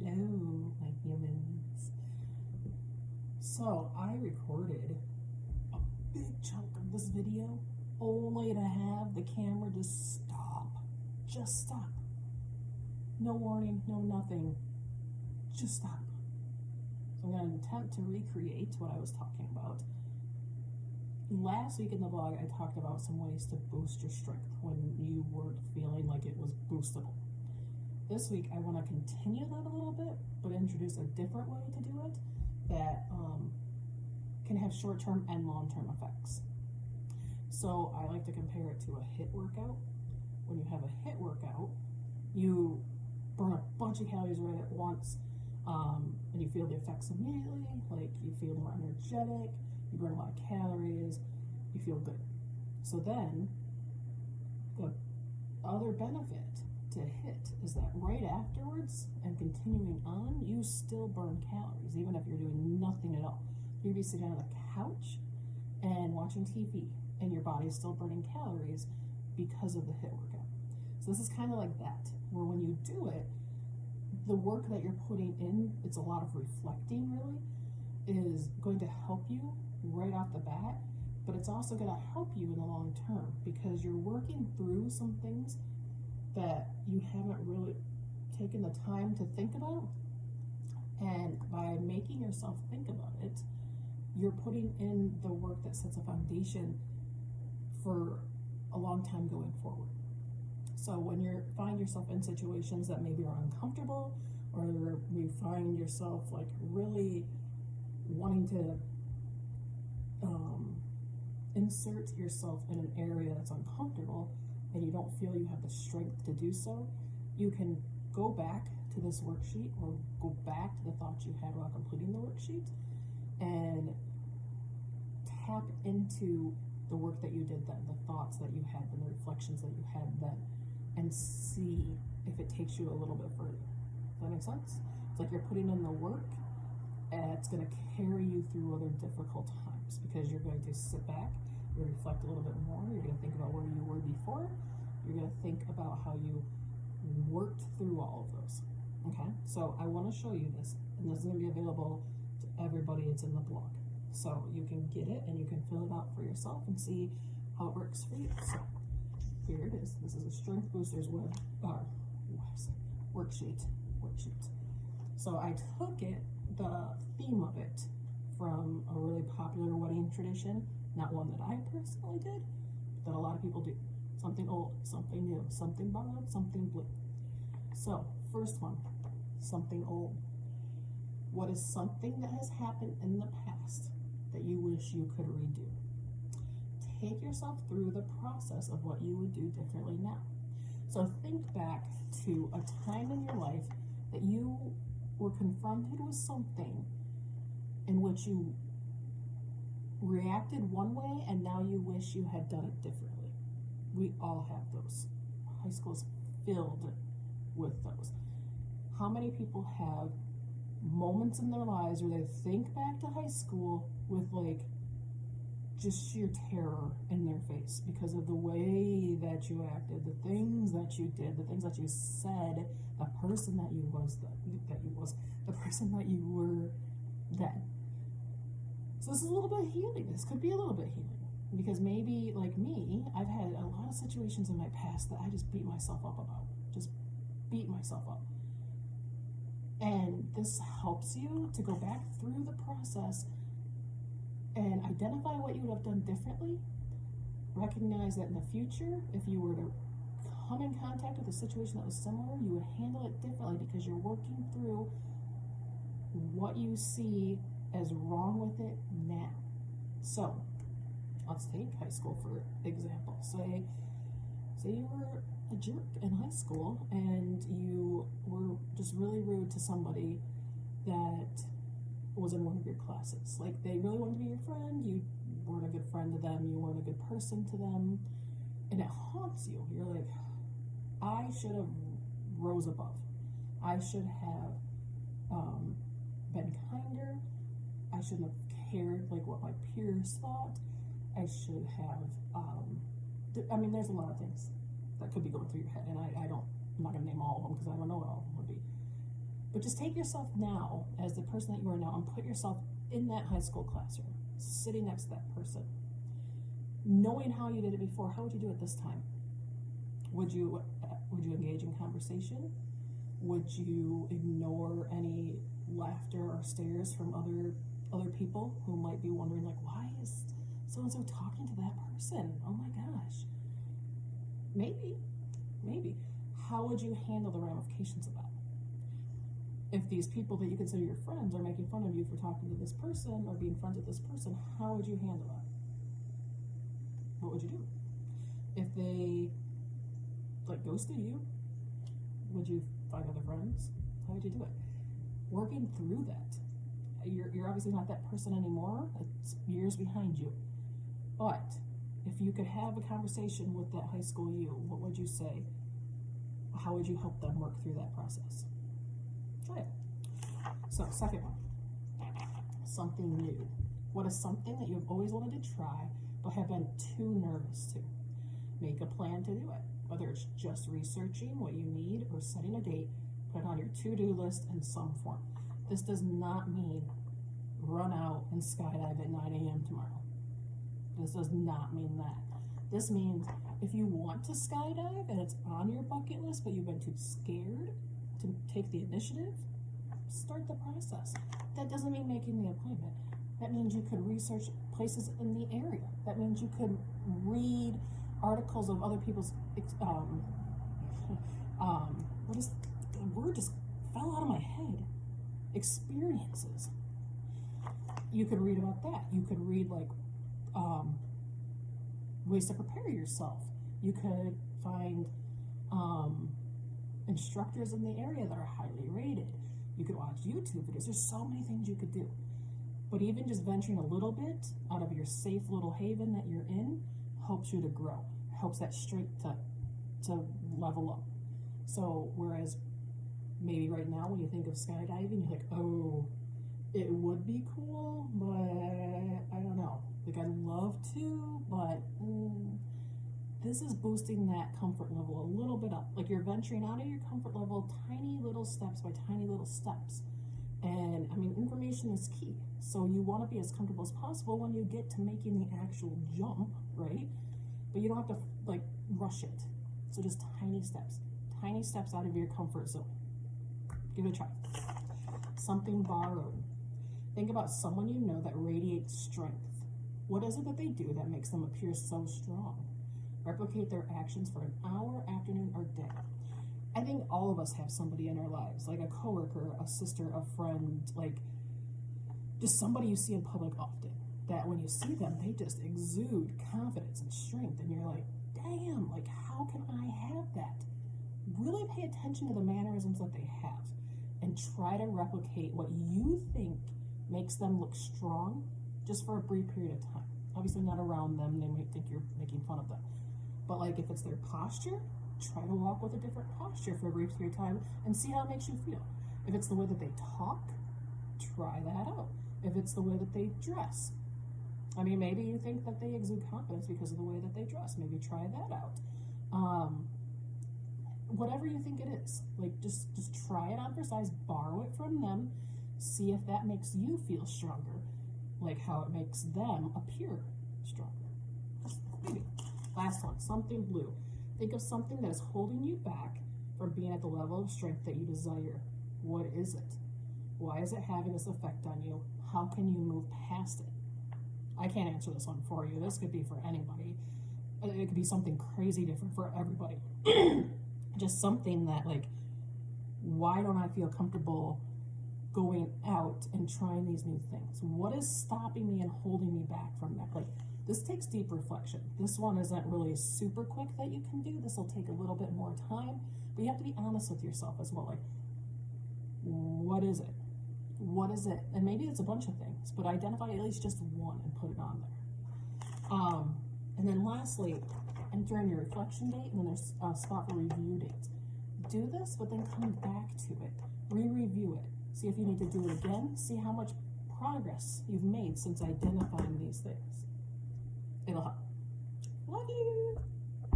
Hello, my humans. So I recorded a big chunk of this video only to have the camera just stop. Just stop. No warning, no nothing. Just stop. So I'm going to attempt to recreate what I was talking about. Last week in the vlog, I talked about some ways to boost your strength when you weren't feeling like it was boostable. This week, I want to continue that a little bit, but introduce a different way to do it that can have short-term and long-term effects. So I like to compare it to a HIIT workout. When you have a HIIT workout, you burn a bunch of calories right at once, and you feel the effects immediately. Like, you feel more energetic, you burn a lot of calories, you feel good. So then, the other benefit to HIIT is that right afterwards and continuing on, you still burn calories, even if you're doing nothing at all. You'd be sitting on the couch and watching TV, and your body is still burning calories because of the HIIT workout. So this is kind of like that, where when you do it, the work that you're putting in, it's a lot of reflecting really, is going to help you right off the bat, but it's also going to help you in the long term because you're working through some things that you haven't really taken the time to think about. And by making yourself think about it, you're putting in the work that sets a foundation for a long time going forward. So when you find yourself in situations that maybe are uncomfortable, or you find yourself like really wanting to insert yourself in an area that's uncomfortable, and you don't feel you have the strength to do so, you can go back to this worksheet or go back to the thoughts you had while completing the worksheet and tap into the work that you did then, the thoughts that you had then, the reflections that you had then, and see if it takes you a little bit further. Does that make sense? It's like you're putting in the work, and it's going to carry you through other difficult times because you're going to sit back, you're going to reflect a little bit more, you're going to think about where you were before, you're going to think about how you worked through all of those. Okay, so I want to show you this, and this is going to be available to everybody. It's in the blog, so you can get it and you can fill it out for yourself and see how it works for you. So here it is. This is a Strength Boosters worksheet. So I took the theme of it from a really popular wedding tradition, not one that I personally did, but that a lot of people do. Something old, something new, something borrowed, something blue. So, first one, something old. What is something that has happened in the past that you wish you could redo? Take yourself through the process of what you would do differently now. So think back to a time in your life that you were confronted with something in which you reacted one way and now you wish you had done it differently. We all have those. High school is filled with those. How many people have moments in their lives where they think back to high school with like just sheer terror in their face because of the way that you acted, the things that you did, the things that you said, the person that you was, the person that you were then. So this is a little bit healing. This could be a little bit healing. Because maybe, like me, I've had a lot of situations in my past that I just beat myself up about. Just beat myself up. And this helps you to go back through the process and identify what you would have done differently. Recognize that in the future, if you were to come in contact with a situation that was similar, you would handle it differently because you're working through what you see as wrong with it now. So, let's take high school for example. Say you were a jerk in high school and you were just really rude to somebody that was in one of your classes. Like, they really wanted to be your friend, you weren't a good friend to them, you weren't a good person to them, and it haunts you. You're like, I should have rose above. I should have been kinder. I shouldn't have cared like what my peers thought. I should have, there's a lot of things that could be going through your head, and I'm not going to name all of them because I don't know what all of them would be. But just take yourself now as the person that you are now and put yourself in that high school classroom, sitting next to that person. Knowing how you did it before, how would you do it this time? Would you engage in conversation? Would you ignore any laughter or stares from other people who might be wondering, like, why is so-and-so talking to that person? Oh my gosh. Maybe. How would you handle the ramifications of that? If these people that you consider your friends are making fun of you for talking to this person or being friends with this person, how would you handle that? What would you do? If they ghosted you, would you find other friends? How would you do it? Working through that. You're obviously not that person anymore. It's years behind you. But if you could have a conversation with that high school you, what would you say? How would you help them work through that process? Try it. So, second one. Something new. What is something that you've always wanted to try but have been too nervous to? Make a plan to do it. Whether it's just researching what you need or setting a date, put it on your to-do list in some form. This does not mean run out and skydive at 9 a.m. tomorrow. This does not mean that. This means if you want to skydive and it's on your bucket list but you've been too scared to take the initiative, start the process. That doesn't mean making the appointment. That means you could research places in the area. That means you could read articles of other people's what is the word just fell out of my head, experiences. You could read about that. You could read ways to prepare yourself. You could find instructors in the area that are highly rated. You could watch YouTube videos. There's so many things you could do. But even just venturing a little bit out of your safe little haven that you're in helps you to grow, helps that strength to level up. So whereas maybe right now when you think of skydiving, you're like, oh, it would be cool, but I don't know. Like, I'd love to, but this is boosting that comfort level a little bit up. Like, you're venturing out of your comfort level, tiny little steps by tiny little steps. And I mean, information is key. So you want to be as comfortable as possible when you get to making the actual jump, right? But you don't have to rush it. So just tiny steps out of your comfort zone. Give it a try. Something borrowed. Think about someone you know that radiates strength. What is it that they do that makes them appear so strong? Replicate their actions for an hour, afternoon, or day. I think all of us have somebody in our lives, like a coworker, a sister, a friend, like just somebody you see in public often, that when you see them, they just exude confidence and strength, and you're like, damn, like, how can I have that? Really pay attention to the mannerisms that they have and try to replicate what you think makes them look strong just for a brief period of time. Obviously not around them, they might think you're making fun of them. But like if it's their posture, try to walk with a different posture for a brief period of time and see how it makes you feel. If it's the way that they talk, try that out. If it's the way that they dress, I mean, maybe you think that they exude confidence because of the way that they dress. Maybe try that out. Whatever you think it is, like just try it on for size, borrow it from them, see if that makes you feel stronger, like how it makes them appear stronger. Maybe. Last one, something blue. Think of something that is holding you back from being at the level of strength that you desire. What is it? Why is it having this effect on you? How can you move past it? I can't answer this one for you. This could be for anybody. It could be something crazy different for everybody. Just something that, like, why don't I feel comfortable going out and trying these new things? What is stopping me and holding me back from that? Like, this takes deep reflection. This one isn't really super quick that you can do. This will take a little bit more time, but you have to be honest with yourself as well. Like, what is it? What is it? And maybe it's a bunch of things, but identify at least just one and put it on there. And then lastly, enter in your reflection date, and then there's a spot for review dates. Do this, but then come back to it. Re-review it. See if you need to do it again. See how much progress you've made since identifying these things. It'll help. Love you.